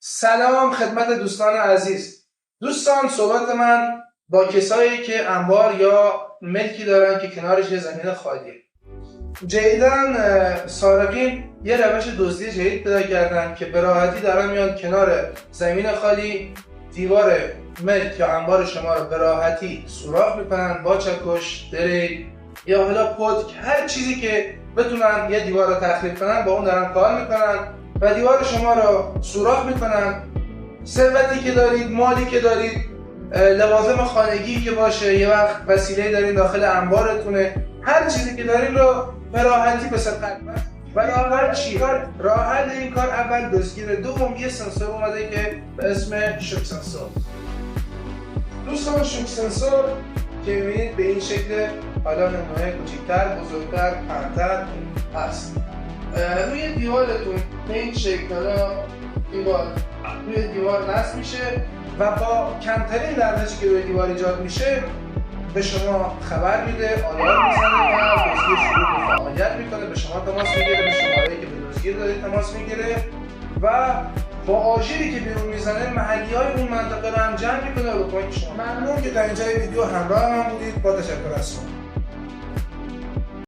سلام خدمت دوستان عزیز. دوستان، صحبت من با کسایی که انبار یا ملکی دارن که کنارش یه زمین خالیه. جدیدن سارقین یه روش دزدی جدید پیدا کردن که به راحتی دارن میان کنار زمین خالی دیوار ملک یا انبار شما رو به راحتی سوراخ میکنن با چکش، دریل یا حالا پتک، هر چیزی که بتونن یه دیوار رو تخریب کنن با اون دارن کار میکنن و دیوار شما رو سوراخ میکنن. ثروتی که دارید، مالی که دارید، لوازم خانگی که باشه، یه وقت وسیله دارین داخل انبارتونه، هر چیزی که دارین رو به راحتی به سرقت و راه حل این کار اول دزدگیره، دوم یه سنسور اومده که به اسم شوک سنسور. دوستان، شوک سنسور که میبینید به این شکل، حالا نمونه کوچیک‌تر، بزرگتر، کمتر هست. روی دیوارتون به این شکل روی دیوار نصب میشه و با کمترین لرزشی که روی دیوار ایجاد میشه به شما خبر میده، آلارم میزنه و دزدی شروع به فعالیت میکنه، به شما تماس میگیره، به شماره‌ای که به دزدگیر دارید تماس میگیره و با آژیری که بیرون میزنه محلی‌های اون منطقه رو هم جمع میکنه و به کمک شما. ممنون که تا اینجای ویدیو همراه من بودید. با تشکر از شما.